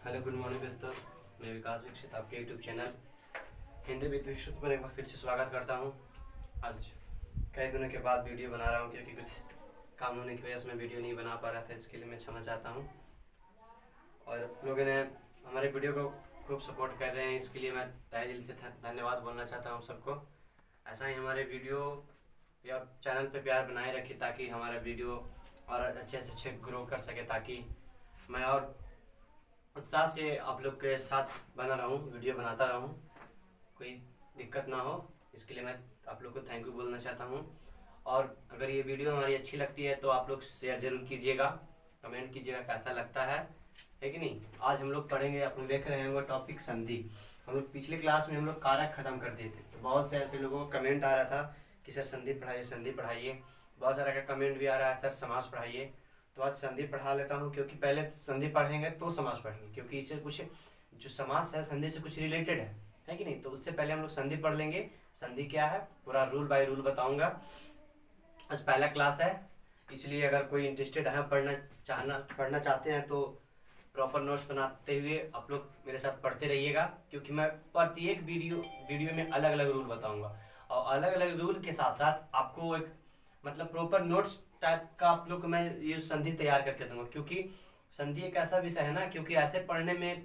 Hello good morning दोस्तों, मैं विकास दीक्षित आपके यूट्यूब चैनल हिंदी विद विश्व पर एक बार फिर से स्वागत करता हूं। आज कई दिनों के बाद वीडियो बना रहा हूं क्योंकि कुछ काम होने की वजह से मैं वीडियो नहीं बना पा रहा था, इसके लिए मैं क्षमा चाहता हूं। और आप लोगों ने हमारे वीडियो को खूब सपोर्ट कर रहे हैं, इसके लिए मैं तहे दिल से धन्यवाद बोलना चाहता हूँ सबको। ऐसा ही हमारे वीडियो या चैनल पर प्यार बनाए रखिए ताकि हमारा वीडियो और अच्छे से अच्छे ग्रो कर सके, ताकि मैं और उत्साह से आप लोग के साथ बना रहूं, वीडियो बनाता रहूं, कोई दिक्कत ना हो। इसके लिए मैं आप लोग को थैंक यू बोलना चाहता हूं। और अगर ये वीडियो हमारी अच्छी लगती है तो आप लोग शेयर जरूर कीजिएगा, कमेंट कीजिएगा कैसा लगता है कि नहीं। आज हम लोग पढ़ेंगे, आप लोग देख रहे हैं वो टॉपिक संधि। हम लोग पिछले क्लास में हम लोग कारक खत्म कर दिए थे, तो बहुत से ऐसे लोगों को कमेंट आ रहा था कि सर संधि पढ़ाइए, संधि पढ़ाइए। बहुत सारा का कमेंट भी आ रहा है सर समास पढ़ाइए। तो आज संधि पढ़ा लेता हूँ, क्योंकि पहले संधि पढ़ेंगे तो समास पढ़ेंगे, क्योंकि इससे कुछ जो समास है संधि से कुछ रिलेटेड है कि नहीं। तो उससे पहले हम लोग संधि पढ़ लेंगे। संधि क्या है पूरा रूल बाय रूल बताऊंगा। आज पहला क्लास है, इसलिए अगर कोई इंटरेस्टेड है पढ़ना चाहते हैं तो प्रॉपर नोट्स बनाते हुए आप लोग मेरे साथ पढ़ते रहिएगा, क्योंकि मैं प्रत्येक वीडियो में अलग अलग रूल बताऊंगा और अलग अलग रूल के साथ साथ आपको एक मतलब प्रॉपर नोट्स टाइप का आप लोग को मैं ये संधि तैयार करके दूंगा। क्योंकि संधि एक ऐसा विषय है ना, क्योंकि ऐसे पढ़ने में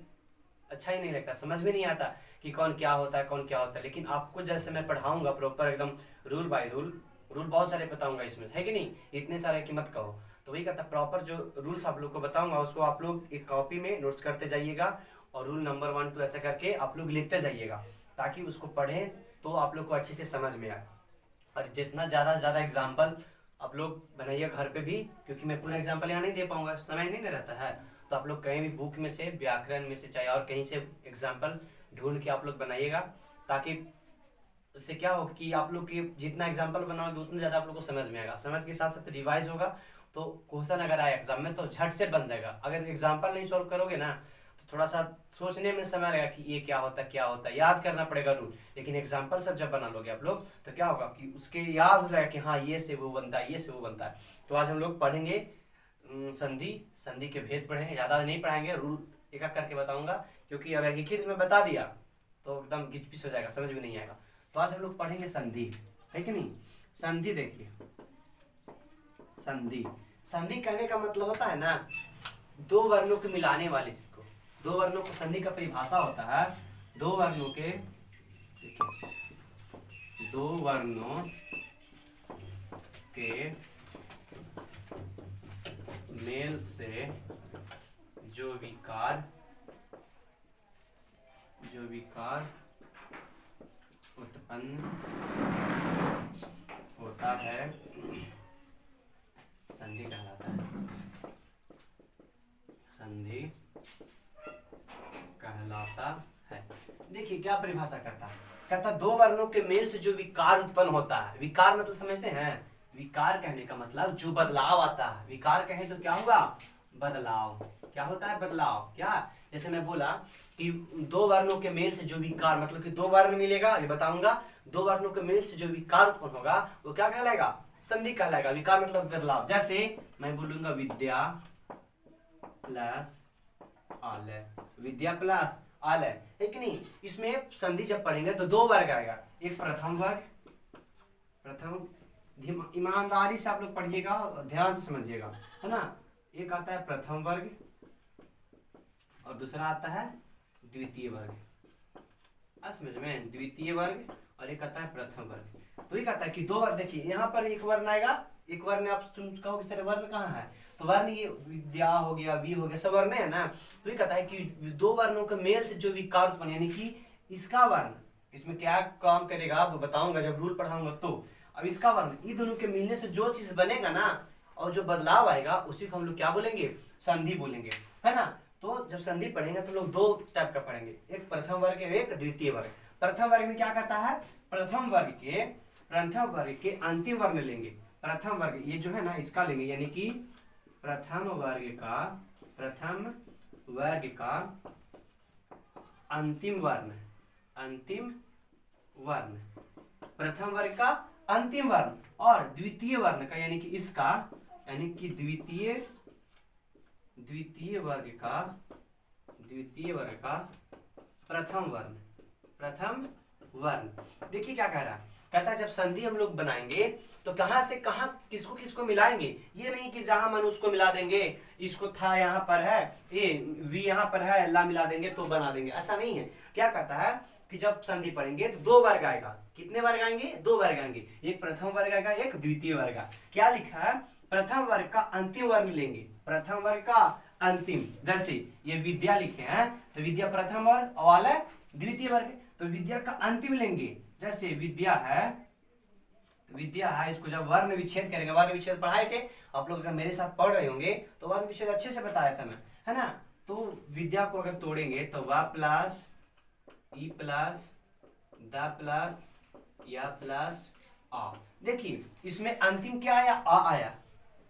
अच्छा ही नहीं लगता, समझ में नहीं आता कि कौन क्या होता है कौन क्या होता है। लेकिन आपको जैसे मैं पढ़ाऊंगा प्रॉपर एकदम रूल बाय रूल बहुत सारे बताऊंगा इसमें, है कि नहीं। इतने सारे की मत कहो। तो वही कहता प्रॉपर जो रूल्स आप लोग को बताऊंगा उसको आप लोग एक कॉपी में नोट्स करते जाइएगा और रूल नंबर 1 2 ऐसा करके आप लोग लिखते जाइएगा, ताकि उसको पढ़ें तो आप लोग को अच्छे से समझ में आए। और जितना ज़्यादा एग्जाम्पल आप लोग बनाइए घर पे भी, क्योंकि मैं पूरा एग्जाम्पल यहाँ नहीं दे पाऊंगा, समय नहीं रहता है। तो आप लोग कहीं भी बुक में से, व्याकरण में से, चाहे और कहीं से एग्जाम्पल ढूंढ के आप लोग बनाइएगा, ताकि उससे क्या हो कि आप लोग की जितना एग्जाम्पल बनाओगे उतना ज़्यादा आप लोग को समझ में आएगा। समझ के साथ साथ रिवाइज होगा, तो क्वेश्चन अगर आए एग्जाम में तो झट से बन जाएगा। अगर एग्जाम्पल नहीं सॉल्व करोगे ना तो थोड़ा सा सोचने में समय लगेगा कि ये क्या होता है, याद करना पड़ेगा रूल। लेकिन एग्जाम्पल सब जब बना लोगे आप लोग तो क्या होगा कि उसके याद हो जाएगा कि हाँ ये से वो बनता है, ये से वो बनता है। तो आज हम लोग पढ़ेंगे संधि के भेद पढ़ेंगे, ज़्यादा नहीं पढ़ाएंगे, रूल एक एक करके बताऊंगा, क्योंकि अगर एक ही दिन में बता दिया तो एकदम घिचपिच हो जाएगा, समझ में नहीं आएगा। तो आज हम लोग पढ़ेंगे संधि, है कि नहीं। संधि देखिए, संधि कहने का मतलब होता है ना दो वर्णों के मिलाने वाले को। दो वर्णों को संधि का परिभाषा होता है दो वर्णों के मेल से जो विकार उत्पन्न होता है संधि कहलाता है। संधि कहलाता है। देखिए क्या परिभाषा करता है, कहता दो वर्णों के मेल से जो विकार उत्पन्न होता है। विकार मतलब समझते हैं, विकार कहने का मतलब जो बदलाव आता है। विकार कहें तो क्या होगा, बदलाव। क्या होता है, बदलाव। क्या, जैसे मैं बोला कि दो वर्णों के मेल से जो विकार, मतलब कि दो वर्ण मिलेगा, ये बताऊंगा। दो वर्णों के मेल से जो विकार उत्पन्न होगा वो क्या कहलाएगा, संधि कहलाएगा। विकार मतलब बदलाव। जैसे मैं बोलूंगा विद्या प्लस आलय, विद्या प्लस आलय, है कि नहीं। इसमें संधि जब पढ़ेंगे तो दो वर्ग आएगा, एक प्रथम वर्ग, ईमानदारी से आप लोग पढ़िएगा, ध्यान से समझिएगा, है ना। एक आता है प्रथम वर्ग और दूसरा आता है द्वितीय वर्ग। समझ में, द्वितीय वर्ग और एक आता है प्रथम वर्ग। तो ये कहता है कि दो वर्ग, देखिए यहाँ पर एक वर्ण आएगा, एक वर्ण आप कहोगे सर वर्ण कहाँ है, तो वर्ण ये विद्या हो गया, वी हो गया, सब वर्ण है ना। तो ये कहता है कि दो वर्णों के मेल से जो विकार उत्पन्न, यानी कि इसका वर्ण इसमें क्या काम करेगा वो बताऊंगा जब रूल पढ़ाऊंगा। तो अब इसका वर्ण, ये दोनों के मिलने से जो चीज बनेगा ना और जो बदलाव आएगा उसी को हम लोग क्या बोलेंगे, संधि बोलेंगे, है ना। तो जब संधि पढ़ेंगे तो लोग दो टाइप का पढ़ेंगे, एक प्रथम वर्ग एक द्वितीय वर्ग। प्रथम वर्ग में क्या कहता है, प्रथम वर्ग के अंतिम वर्ण लेंगे। प्रथम वर्ग ये जो है ना इसका लेंगे, यानी कि प्रथम वर्ग का अंतिम वर्ण, प्रथम वर्ग का अंतिम वर्ण, और द्वितीय वर्ण का यानी कि इसका, यानी कि द्वितीय वर्ग का द्वितीय वर्ग का प्रथम वर्ण। देखिए क्या कह रहा है, कहता है जब संधि हम लोग बनाएंगे तो कहां से कहां किसको किसको मिलाएंगे, ये नहीं कि जहां मन उसको मिला देंगे, इसको था यहाँ पर है ए वी यहाँ पर है ला मिला देंगे तो बना देंगे, ऐसा नहीं है। क्या कहता है कि जब संधि पढ़ेंगे तो दो वर्ग आएगा। कितने वर्ग आएंगे? दो वर्ग आएंगे, एक प्रथम वर्ग आएगा, एक द्वितीय वर्ग। क्या लिखा है? प्रथम वर्ग का अंतिम वर्ण लेंगे, प्रथम वर्ग का अंतिम। जैसे ये विद्या लिखे हैं तो विद्या प्रथम वर्ग और द्वितीय वर्ग, तो विद्या का अंतिम लेंगे। जैसे विद्या है इसको जब वर्ण विच्छेद करेंगे, वर्ण विच्छेद पढ़ाए थे आप लोग, अगर मेरे साथ पढ़ रहे होंगे तो वर्ण विच्छेद अच्छे से बताया था मैं, है ना। तो विद्या को अगर तोड़ेंगे तो वा प्लस ई प्लस द प्लस या प्लस आ। देखिए इसमें अंतिम क्या आया? आ आया।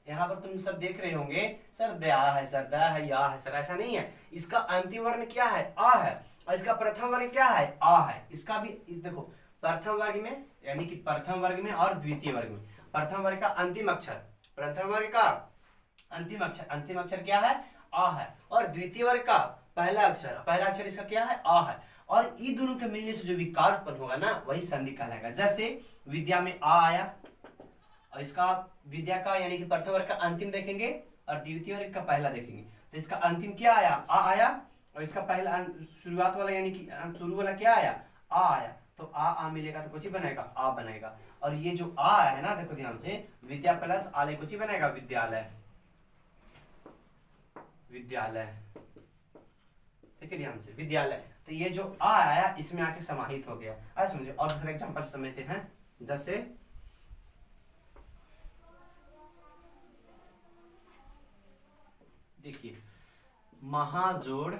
यहाँ पर तुम सब देख रहे होंगे सर दया है, सर द है, या है, सर ऐसा नहीं है। इसका अंतिम वर्ण क्या है? आ है। और इसका प्रथम वर्ग क्या है? आ है। इसका भी देखो प्रथम वर्ग में, यानी कि प्रथम वर्ग में और द्वितीय वर्ग में, प्रथम वर्ग का अंतिम अक्षर, प्रथम वर्ग का अंतिम अक्षर क्या है? आ है। और द्वितीय वर्ग का पहला अक्षर इसका क्या है? आ है। और ये दोनों के मिलने से जो विकार उत्पन्न होगा ना, वही संधि कहलाएगा। जैसे विद्या में आ आया, और इसका विद्या का यानी कि प्रथम वर्ग का अंतिम देखेंगे और द्वितीय वर्ग का पहला देखेंगे, तो इसका अंतिम क्या आया? आ आया। और इसका पहला शुरुआत वाला यानी कि शुरू वाला क्या आया? आ आया। तो आ मिलेगा तो कुछ ही बनेगा? आ बनेगा। और ये जो आ है ना, देखो ध्यान से, विद्या प्लस आलय कुछ ही बनेगा? विद्यालय। देखिए ध्यान से, विद्यालय। तो ये जो आ आया इसमें आके समाहित हो गया। ऐसे समझिए। और दूसरा एग्जांपल समझते हैं। जैसे देखिए महाजोड़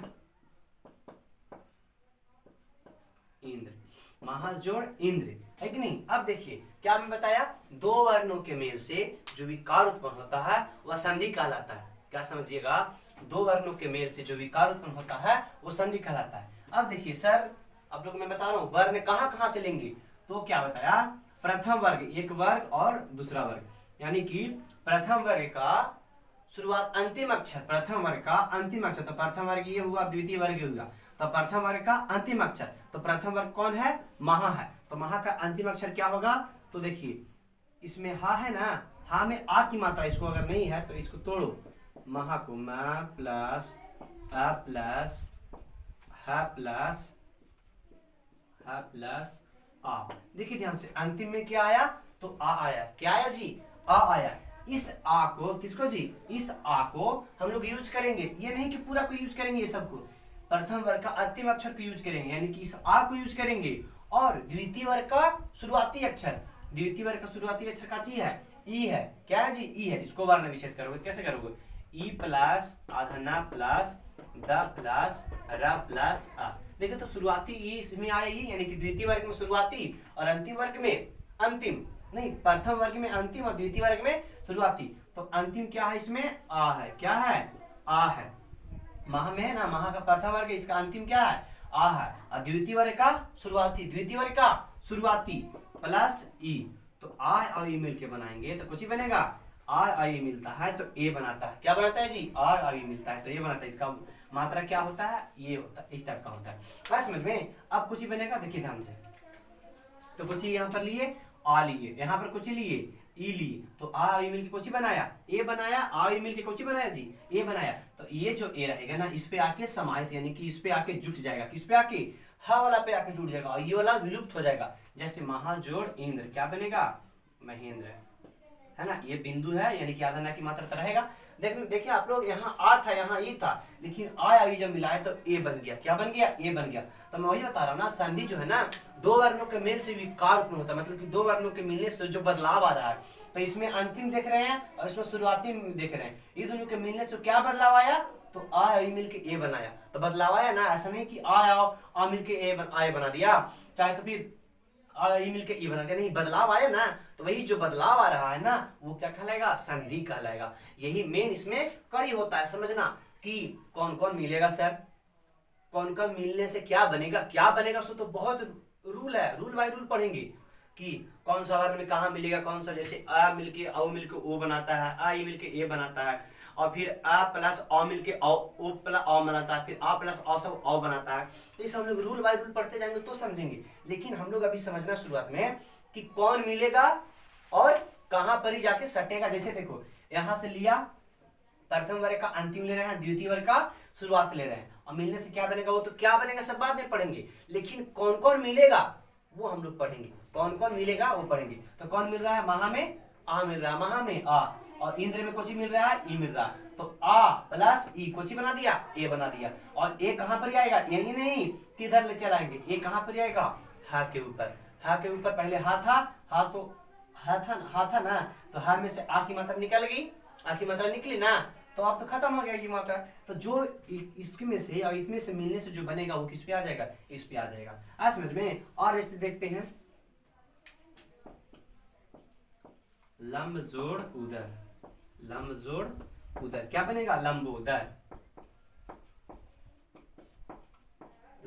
इंद्र है कि नहीं। अब देखिए क्या मैं बताया, दो वर्णों के मेल से जो विकार उत्पन्न होता है वह संधि कहलाता है। क्या समझिएगा, दो वर्णों के मेल से जो विकार उत्पन्न होता है वो संधि कहलाता है। अब देखिए सर, आप लोग मैं बता रहा हूँ वर्ण कहाँ से लेंगे, तो क्या बताया, प्रथम वर्ग एक वर्ग और दूसरा वर्ग, यानी कि प्रथम वर्ग का शुरुआत अंतिम अक्षर, प्रथम वर्ग का अंतिम अक्षर, तो प्रथम वर्ग ये हुआ, द्वितीय वर्ग ये हुआ, तो प्रथम वर्ग का अंतिम अक्षर, तो प्रथम वर्ग कौन है? महा है। तो महा का अंतिम अक्षर क्या होगा? तो देखिए इसमें हा है ना, हा में आ की मात्रा, इसको अगर नहीं है तो इसको तोड़ो, महा को मा प्लस आ प्लस हा प्लस आ। देखिए ध्यान से, अंतिम में क्या आया? तो आ आया। क्या आया जी? आ आया। इस आ को, किसको जी? इस आ को हम लोग यूज करेंगे, ये नहीं कि पूरा को यूज करेंगे, ये सबको प्रथम वर्ग का अंतिम अक्षर को यूज करेंगे, यानी कि इस आ को यूज करेंगे। और द्वितीय वर्ग का शुरुआती अक्षर, द्वितीय वर्ग का शुरुआती अक्षर का चीज है? ई है। क्या है जी? ई है। इसको वर्ण विच्छेद करोगे, कैसे करोगे? ई प्लस आधना प्लस द प्लस र प्लस आ। देखिए तो शुरुआती ई इसमें आएगी, यानी कि द्वितीय वर्ग में शुरुआती और अंतिम वर्ग में अंतिम, नहीं प्रथम वर्ग में अंतिम और द्वितीय वर्ग में शुरुआती। तो अंतिम क्या है इसमें? आ है। क्या है? आ है। महा में है ना, महा का प्रथम वर्ग है, इसका अंतिम क्या है? आ है। और द्वितीय वर्ग का शुरुआती, प्लस ई, तो आ और ई मिलके बनाएंगे तो कुछ ही बनेगा, आर और ई मिलता है तो ए बनाता है। क्या बनाता है जी? आर और ई मिलता है तो ये बनाता है। इसका मात्रा क्या होता है? ये होता है, इस टाइप का होता है। बस समझ में। अब कुछ ही बनेगा, देखिए ध्यान से, तो कुछ ही यहाँ पर लिए, आ लिए, यहाँ पर कुछ ही लिए, ई लिए, तो आ ई मिल के कुछ ही बनाया, ए बनाया, आ ई मिल के कुछ ही बनाया जी, ए बनाया। तो ये जो ए रहेगा ना, इस पे आके समाहित, यानी कि इस पे आके जुट जाएगा। किस पे आके? हा वाला पे आके जुट जाएगा और ये वाला विलुप्त हो जाएगा। जैसे महाजोड़ इंद्र, क्या बनेगा? महेंद्र, है ना। ये बिंदु है, यानी कि आधा की मात्रा तो रहेगा। देखिए आप लोग, यहाँ आ था, यहाँ ई था, लेकिन आ ई जब मिलाए तो ए बन गया। क्या बन गया? ए बन गया। तो मैं वही बता रहा हूँ ना, संधि जो है ना, दो वर्णों के मेल से विकार उत्पन्न होता है, मतलब कि दो वर्णों के मिलने से जो बदलाव आ रहा है। तो इसमें अंतिम देख रहे हैं और इसमें शुरुआती देख रहे हैं, ये दोनों के मिलने से क्या बदलाव आया? तो आ ई मिल के ए बनाया, तो बदलाव आया ना। ऐसा नहीं कि आ मिल के ए बना दिया, चाहे तो फिर ई मिल के ई बना दिया, नहीं, बदलाव आया ना। तो वही जो बदलाव आ रहा है ना, वो क्या कहलाएगा? संधि कहलाएगा। यही मेन इसमें कड़ी होता है, समझना कि कौन कौन मिलेगा सर, कौन कौन मिलने से क्या बनेगा। क्या बनेगा सो तो बहुत रूल है, रूल बाय रूल पढ़ेंगे कि कौन सा वर्ण में कहाँ मिलेगा, कौन सा, जैसे आ मिलके औ मिलके ओ बनाता है, आ ई मिलके ए बनाता है, और फिर आ प्लस अ मिलके ओ प्लस अ बनाता है, फिर आ प्लस अ सब अ बनाता है। तो इसे हम लोग रूल बाय रूल पढ़ते जाएंगे तो समझेंगे, लेकिन हम लोग अभी समझना शुरुआत में कि कौन मिलेगा और कहां पर ही जाके सटेगा। जैसे देखो यहां से लिया, प्रथम वर्ग का अंतिम ले रहे हैं, द्वितीय वर्ग का शुरुआत ले रहे हैं, और मिलने से क्या बनेगा, वो तो क्या बनेगा सब बाद में पढ़ेंगे, लेकिन कौन कौन मिलेगा वो हम लोग पढ़ेंगे। कौन कौन मिलेगा वो पढ़ेंगे। तो कौन मिल रहा है, महा में आ मिल रहा है, महा में आ, और इंद्र में कोची मिल रहा है, ई मिल रहा है। तो आ प्लस ई कोची बना दिया, ए बना दिया। और ए कहां पर आएगा, यही नहीं किधर ले चलाएंगे, ए कहां पर आएगा, हा के ऊपर। हा के ऊपर पहले हा था, हा तो हा था ना, तो हा में से आ की मात्रा निकल गई, आ की मात्रा निकली ना, तो अब तो खत्म हो गया ये मात्रा। तो जो इसमें से और इसमें से मिलने से जो बनेगा वो किस पे आ जाएगा, इस पे आ जाएगा। आज समझ में। और ऐसे देखते हैं, लंब जोड़ उदर, लंब जोड़ उदर क्या बनेगा, लंबोदर,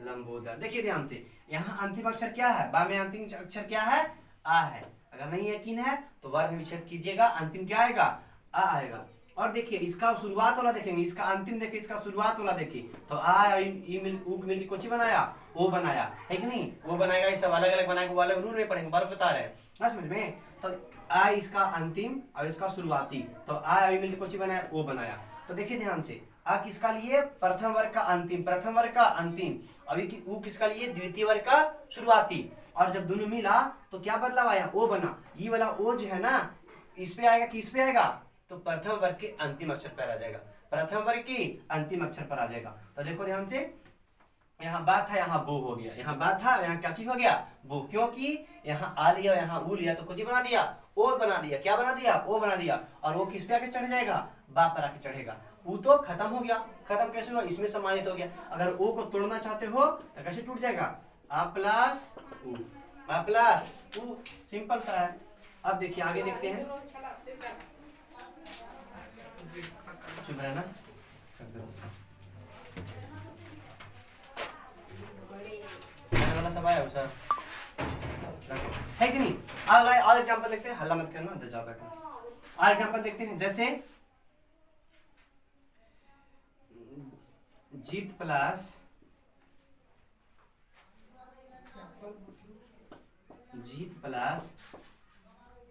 लंबोदर। देखिए ध्यान से, यहाँ अंतिम अक्षर क्या है, बा में अंतिम अक्षर क्या है, आ है। अगर नहीं यकीन है तो वर्ण विच्छेद कीजिएगा, अंतिम क्या आएगा, आ आएगा। और देखिए इसका शुरुआत वाला देखेंगे, इसका अंतिम देखिए, इसका शुरुआत वाला देखिए, तो आ ई मिल ऊ मिल कोची बनाया, ओ बनाया है कि नहीं, वो बनाएगा। ये सब अलग अलग बनाएगा, वो अलग रूल में पढ़ेंगे, बार बता रहे हैं समझ में। तो आ इसका अंतिम और इसका शुरुआती, तो आ ई मिल कोची बनाया, ओ बनाया। तो देखिए ध्यान से, आ किसका लिए, प्रथम वर्ग का अंतिम, प्रथम वर्ग का अंतिम, अभी ऊ किसका लिए, द्वितीय वर्ग का शुरुआती। और जब दोनों मिला तो क्या बदलाव आया, ओ बना। ये वाला ओ जो है ना, इस पे आएगा, किस पे आएगा, तो प्रथम वर्ग के अंतिम अक्षर पर आ जाएगा, प्रथम वर्ग की अंतिम अक्षर पर आ जाएगा। तो देखो ध्यान से, यहाँ बात था, यहाँ बो हो गया, यहाँ बात था, यहाँ क्या चीज हो गया, बो, क्योंकि यहाँ आ लिया, यहाँ ऊ लिया, तो कुछ बना दिया, ओ बना दिया, क्या बना दिया, ओ बना दिया। और वो किस पे आके चढ़ जाएगा, बा पर आके चढ़ेगा। ऊ तो खत्म हो गया, खत्म कैसे हुआ, इसमें सम्मानित हो गया। अगर ओ को तोड़ना चाहते हो तो कैसे टूट जाएगा, आ प्लस ऊ, आ प्लस ऊ, सिंपल सा है। अब देखिए आगे देखते हैं, चुप रहना, वाला सब आया सर है कि नहीं। और एग्जांपल देखते हैं, हल्ला मत करना, अंदर जाओ बैठो। और एग्जांपल देखते हैं, जैसे जीत प्लस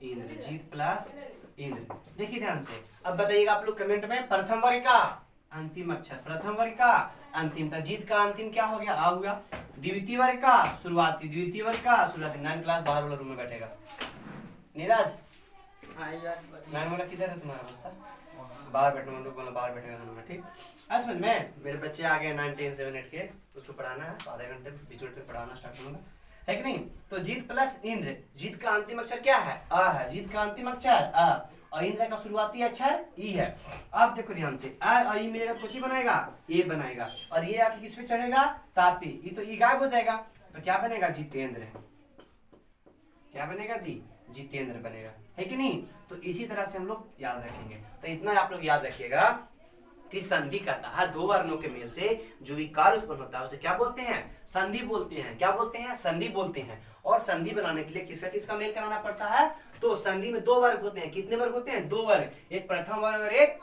इंद्र, जीत प्लस इंद्र। देखिए ध्यान से, अब बताइएगा आप लोग कमेंट में, प्रथम वर्ग का अंतिम अक्षर, प्रथम वर्ग का अंतिम था, जीत का अंतिम क्या हो गया, आ हुआ। द्वितीय वर्ग का शुरुआती, द्वितीय वर्ग का शुरुआती। 9 क्लास बाहर वाला रूम में बैठेगा, नीरज 9 वाला किधर है तुम्हारा बस्ता, बाहर बैठना, हम लोग बोला बाहर बैठेगा दोनों में, ठीक। आज समझ में, मेरे बच्चे आ गए 9, 10, 7, 8 के, उसको पढ़ाना है, तो आधे घंटे 20 मिनट में पढ़ाना स्टार्ट करूंगा, है कि नहीं। तो जीत प्लस इंद्र, जीत का अंतिम अक्षर क्या है, आ है, जीत का अंतिम अक्षर आ, और इंद्र का शुरुआती अक्षर ई है। अब देखो ध्यान से, आ और ई मिलेगा तो कुछ बनेगा, ए बनाएगा, और ये आके किस पे चढ़ेगा, तापी, ये तो ई गायब हो जाएगा, तो क्या बनेगा, जितेंद्र, क्या बनेगा जी, जितेंद्र बनेगा, है कि नहीं। तो इसी तरह से हम लोग याद रखेंगे। तो इतना आप लोग याद रखिएगा कि संधि करता है, दो वर्णों के मेल से जो विकार उत्पन्न होता है उसे क्या बोलते हैं, संधि बोलते हैं। क्या बोलते हैं, संधि बोलते हैं। और संधि बनाने के लिए किसका किसका मेल कराना पड़ता है, तो संधि में 2 वर्ग होते हैं। कितने वर्ग होते हैं, 2 वर्ग, एक प्रथम वर्ग और एक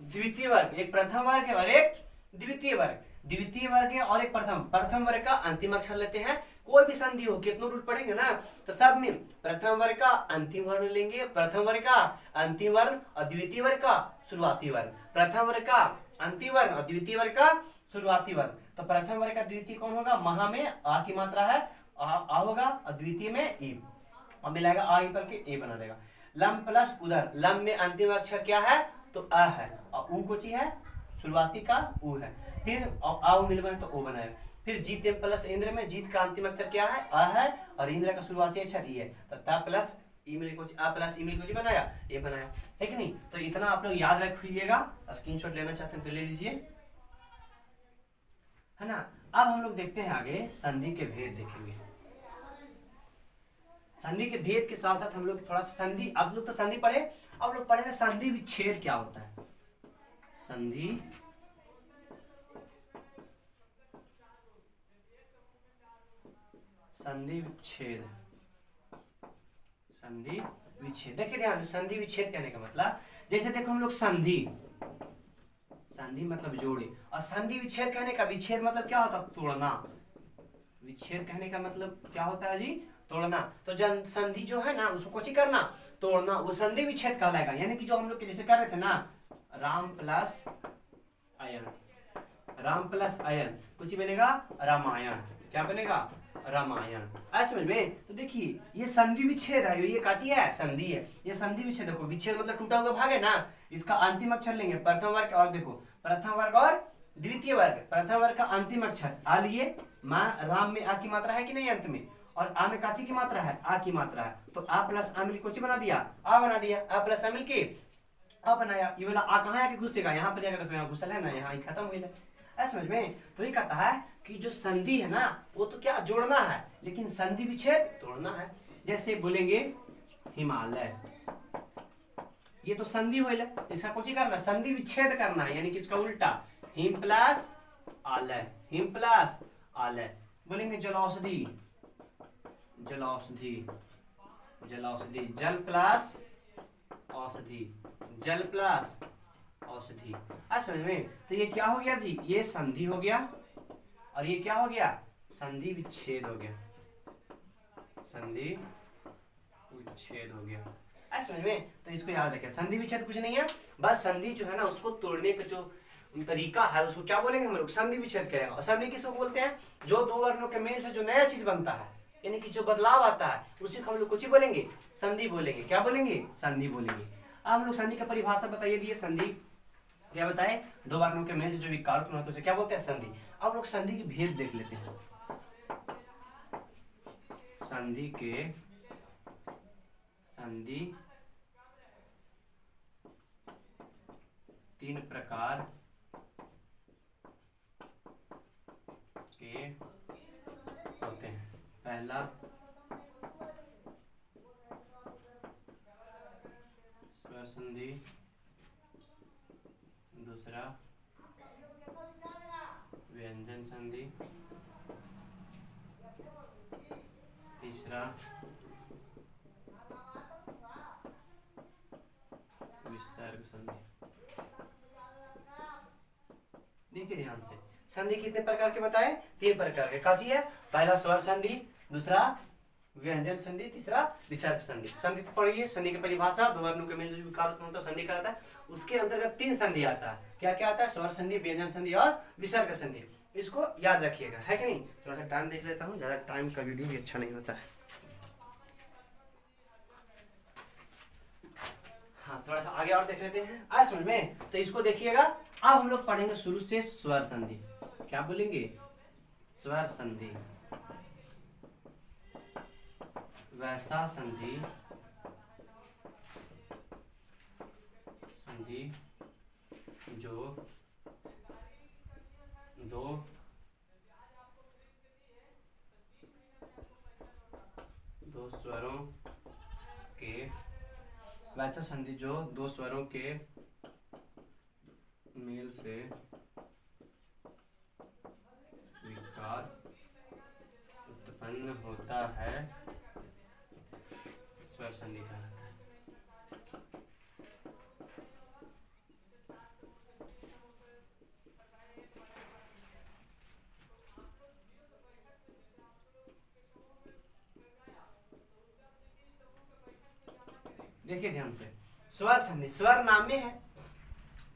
द्वितीय वर्ग, एक प्रथम वर्ग और एक द्वितीय वर्ग, द्वितीय वर्ग और एक प्रथम वर्ग का अंतिम अक्षर लेते हैं। कोई भी संधि हो, कितनों रूल पढ़ेंगे ना, तो सब में प्रथम वर्ग का अंतिम वर्ण लेंगे, प्रथम वर्ग का अंतिम वर्ण और द्वितीय वर्ग का शुरुआती वर्ण, प्रथम वर्ग का अंतिम वर्ण और द्वितीय वर्ग का शुरुआती वर्ण। तो प्रथम वर्ग का द्वितीय कौन होगा, महा में आ की मात्रा है, आ होगा, और द्वितीय में ई, और मिलाएगा आ ई पर के ए बना देगा। लम प्लस उधर, लम में अंतिम अक्षर क्या है, तो आ है, और ऊ कोची है, शुरुआती का ऊ है, फिर आ मिल बने तो ओ बनाएगा। फिर जीत प्लस इंद्र में जीत का अंतिम अक्षर क्या है, आ है, और इंद्र का शुरुआती अक्षर ई है, तो ता प्लस ई मिल को आ प्लस ई मिल को बनाया, ये बनाया, है कि नहीं। तो इतना आप लोग याद रखिएगा, स्क्रीनशॉट लेना चाहते हैं तो ले लीजिए, है ना। अब हम लोग देखते हैं आगे, संधि के भेद देखेंगे। संधि के भेद के साथ साथ हम लोग थोड़ा सा संधि, आप लोग तो संधि पढ़े, अब लोग पढ़ेंगे संधि विच्छेद क्या होता है। संधि विच्छेद, संधि विच्छेद। देखिए ध्यान से, संधि विच्छेद कहने का मतलब, जैसे देखो हम लोग संधि संधि मतलब जोड़े, और संधि विच्छेद कहने का, विच्छेद मतलब क्या होता है? तोड़ना। विच्छेद कहने का मतलब क्या होता है जी? तोड़ना। तो जन संधि जो है ना उसको कुछ करना, तोड़ना, वो संधि विच्छेद कहलाएगा। यानी कि जो हम लोग जैसे कर रहे थे ना, राम प्लस अयन, राम प्लस अयन कुछ बनेगा रामायण। क्या बनेगा? रामायण। ऐसे समझ में? तो देखिए ये संधि विच्छेद है, ये काटी है, संधि है, ये संधि विच्छेद। देखो विच्छेद मतलब टूटा हुआ भाग है ना, इसका अंतिम अक्षर लेंगे प्रथम वर्ग, और देखो प्रथम वर्ग और द्वितीय वर्ग, प्रथम वर्ग का अंतिम अक्षर आ लिए। माँ राम में आ की मात्रा है कि नहीं अंत में, और आ में काची की मात्रा है? आ की मात्रा है। तो आ प्लस आ मिल कोची बना दिया? आ बना दिया। आ प्लस आ मिल के आ बनाया। ये वाला आ कहाँ आके घुसेगा? यहाँ पर जाकर देखो, यहाँ घुसल है ना, यहाँ ही खत्म हुई है। ऐसा समझ में? तो ये कहता है कि जो संधि है ना वो तो क्या जोड़ना है, लेकिन संधि विच्छेद तोड़ना है। जैसे बोलेंगे हिमालय, ये तो संधि होइल, इसका कुछ करना, संधि विच्छेद करना है, यानी कि इसका उल्टा, हिम प्लस आलय, हिम प्लस आलय। बोलेंगे जलौषधि, जलौषधि, जलौषधि, जल प्लस औषधि, जल प्लस औषधि। आज समझ में? तो ये क्या हो गया जी? ये संधि हो गया, और ये क्या हो गया? संधि विच्छेद हो गया, संधि विच्छेद हो गया। आज समझ में? तो इसको याद रखें, संधि विच्छेद कुछ नहीं है, बस संधि जो है ना उसको तोड़ने का जो तरीका है उसको क्या बोलेंगे हम लोग? संधि विच्छेद करेंगे। और संधि किसको बोलते हैं? जो दो वर्णों के मेल से जो नया चीज बनता है, यानी कि जो बदलाव आता है, उसी को हम लोग कुछ ही बोलेंगे, संधि बोलेंगे। क्या बोलेंगे? संधि बोलेंगे। अब हम लोग संधि का परिभाषा बताइए दिए, संधि क्या बताए? दो वर्णों के मेल से जो विकार उत्पन्न होता है उसे क्या बोलते हैं? संधि। अब लोग संधि के भेद देख लेते हैं। संधि के, संधि तीन प्रकार के होते हैं। पहला स्वर संधि, दूसरा व्यंजन संधि, तीसरा विसर्ग संधि। देखिए ध्यान से, संधि कितने प्रकार के बताए? तीन प्रकार के। काची है? पहला स्वर संधि, दूसरा व्यंजन संधि, तीसरा विसर्ग संधि। संधि तो पढ़िए, संधि की परिभाषा, दो वर्णों के मेल जो विकार उत्पन्न होता है संधि कहलाता है। उसके अंतर्गत तीन संधि आता है। क्या क्या आता है? स्वर संधि, व्यंजन संधि और विसर्ग संधि। इसको याद रखिएगा, है कि नहीं? थोड़ा सा टाइम देख लेता हूँ, ज्यादा टाइम का वीडियो भी अच्छा नहीं होता है। हाँ थोड़ा सा आगे और देख लेते हैं, आज समझ में? तो इसको देखिएगा। अब हम लोग पढ़ेंगे शुरू से स्वर संधि। क्या बोलेंगे? स्वर संधि, वैसा संधि, संधि जो दो स्वरों के, वैसा संधि जो दो स्वरों के मेल से विकार उत्पन्न होता है, स्वर संधि कहलाता है। देखिए ध्यान से, स्वर संधि, स्वर नाम में है,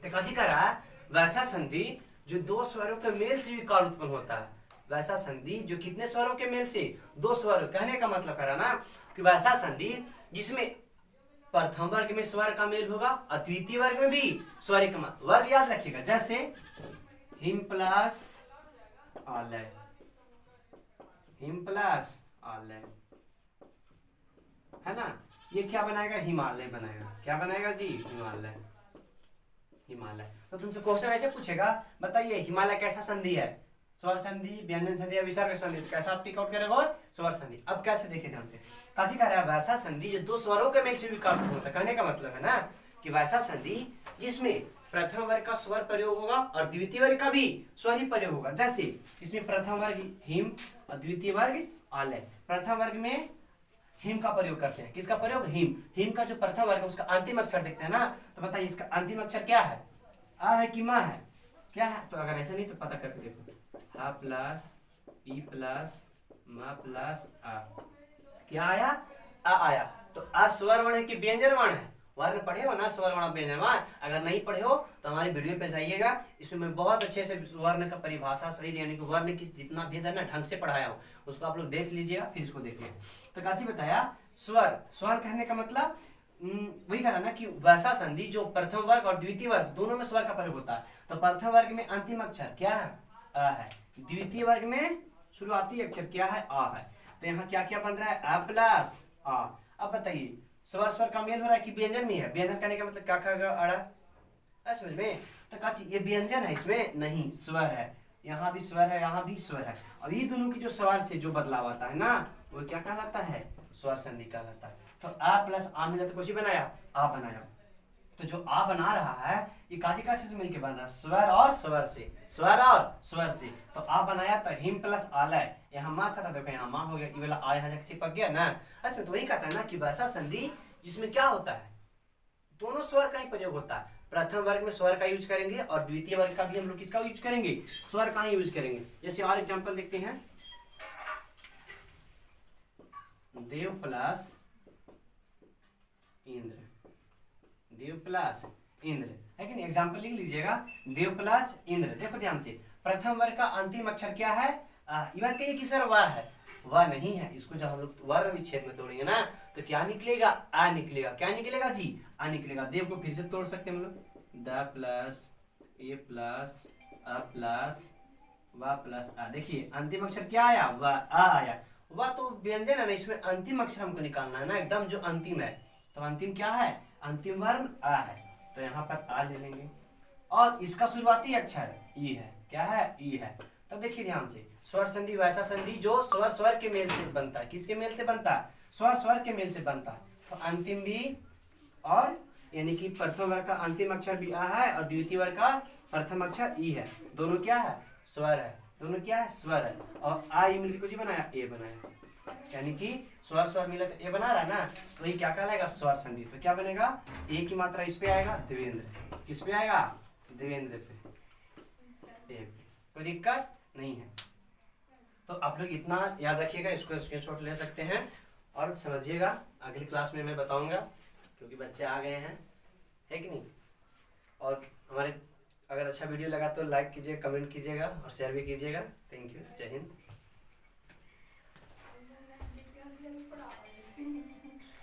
देखा जी कह रहा है वैसा संधि जो दो स्वरों के मेल से विकार उत्पन्न होता है। वैसा संधि जो कितने स्वरों के मेल से? दो स्वर। कहने का मतलब करा ना कि वैसा संधि जिसमें प्रथम वर्ग में स्वर का मेल होगा और द्वितीय वर्ग में भी स्वर का वर्ग याद रखिएगा। जैसे हिम प्लस आलय, हिम प्लस आलय, है ना? ये क्या बनाएगा? हिमालय बनाएगा। क्या बनाएगा जी? हिमालय, हिमालय। तो तुमसे क्वेश्चन ऐसे पूछेगा, बताइए हिमालय कैसा संधि है? स्वर संधि, व्यंजन संधि या विसर्ग संधि। तो कैसा आप टिक आउट करेगा? और स्वर संधि। अब कैसे देखे ध्यान से, काजी कह रहा है वैसा संधि जो दो स्वरों के मेल से विकार होता है। कहने का मतलब है ना कि वैसा संधि जिसमें प्रथम वर्ग का स्वर प्रयोग होगा और द्वितीय वर्ग का भी स्वर ही प्रयोग होगा। जैसे इसमें प्रथम वर्ग हिम और द्वितीय वर्ग आलय। प्रथम वर्ग में हिम का प्रयोग करते हैं। किसका प्रयोग? हिम। हिम का जो प्रथम वर्ग है उसका अंतिम अक्षर देखते हैं ना, तो बताइए इसका अंतिम अक्षर क्या है? आ है कि माँ है? क्या है, तो अगर ऐसा नहीं तो पता करके देखो, हा प्लस ई प्लस मा प्लस आ, क्या आया, आ आया। तो आ स्वर वर्ण है कि व्यंजन वर्ण है, वर्ण पढ़े हो ना, स्वर वर्ण व्यंजन वर्ण। अगर नहीं पढ़े हो तो हमारी वीडियो पे जाइएगा, इसमें मैं बहुत अच्छे से वर्ण का परिभाषा सही, यानी कि वर्ण की जितना भेद है ना ढंग से पढ़ाया हूँ, उसको आप लोग देख लीजिएगा, फिर इसको देखिए। तो काची बताया स्वर, स्वर कहने का मतलब वही कहा ना कि वैसा संधि जो प्रथम वर्ग और द्वितीय वर्ग दोनों में स्वर का प्रयोग होता है। तो प्रथम वर्ग में अंतिम अक्षर क्या है, अ है, द्वितीय वर्ग में शुरुआती अक्षर क्या है, आ है। तो यहाँ क्या क्या बन रहा है, अ प्लस आ। अब बताइए स्वर स्वर का मेल हो रहा है कि व्यंजन में है, व्यंजन करने का मतलब क्या कहेगा, अड़ा, समझ में। तो काची ये व्यंजन है, इसमें नहीं स्वर है, यहाँ भी स्वर है, यहाँ भी स्वर है। और ये दोनों की जो स्वर से जो बदलाव आता है ना, वो क्या कहलाता है, स्वर संधि कहलाता है। तो आ प्लस आ मिला तो कुछ ही बनाया, आ बनाया। तो जो आ बना रहा है ये काची काची से मिलके बन रहा है, स्वर और स्वर से, स्वर और स्वर से। तो आ बनाया तो हिम प्लस आलय, यहाँ मा था, देखो यहाँ मा हो गया, ये वाला आ यहाँ चिपक गया ना। अच्छा तो वही कहता है ना कि वैसा संधि जिसमें क्या होता है, दोनों स्वर का ही प्रयोग होता है। प्रथम वर्ग में स्वर का यूज करेंगे और द्वितीय वर्ग का भी हम लोग किसका यूज करेंगे, स्वर का ही यूज करेंगे। जैसे और एग्जांपल देखते हैं, देव प्लस इंद्र, देव प्लस इंद्र है कि नहीं, एग्जाम्पल लिख लीजिएगा, देव प्लस इंद्र। देखो ध्यान से, प्रथम वर्ग का अंतिम अक्षर क्या है, इवन कहिए कि सर वह है, वह नहीं है। इसको जब हम लोग वर्ण विच्छेद में तोड़ेंगे ना तो क्या निकलेगा, आ निकलेगा। क्या निकलेगा जी, आ निकलेगा। देव को फिर से तोड़ सकते हैं हम लोग, the plus A plus a plus व प्लस आ। देखिए अंतिम अक्षर क्या आया, वह, आ आया। वह तो व्यंजन है ना, इसमें अंतिम अक्षर हमको निकालना है ना, एकदम जो अंतिम है। तो अंतिम क्या है, अंतिम वर्ण आ है, तो यहाँ पर आ ले लेंगे। और इसका शुरुआती अक्षर ई है, क्या है, ई है। तब देखिए ध्यान से, स्वर संधि वैसा संधि जो स्वर स्वर के मेल से बनता है, किसके मेल से बनता है, स्वर स्वर के मेल से बनता है। तो अंतिम भी, और यानी कि प्रथम वर्ग का अंतिम अक्षर भी आ है और द्वितीय वर्ग का प्रथम अक्षर ई है, दोनों क्या है, स्वर है, दोनों क्या है, स्वर है। और आ ई मिलकर कुछ बनाया, ए बनाया, यानी कि स्वर स्वर मिले तो ए बना रहा है ना, तो ये क्या कहलाएगा, स्वर संधि। तो क्या बनेगा, ए की मात्रा इस पे आएगा, देवेंद्र, किस पे आएगा, देवेंद्र पे, ए पे, कोई दिक्कत नहीं है। तो आप लोग इतना याद रखिएगा, इसको स्क्रीनशॉट ले सकते हैं और समझिएगा। अगली क्लास में मैं बताऊंगा क्योंकि बच्चे आ गए हैं, है कि नहीं। और हमारे अगर अच्छा वीडियो लगा तो लाइक कीजिएगा, कमेंट कीजिएगा और शेयर भी कीजिएगा। थैंक यू, जय हिंद।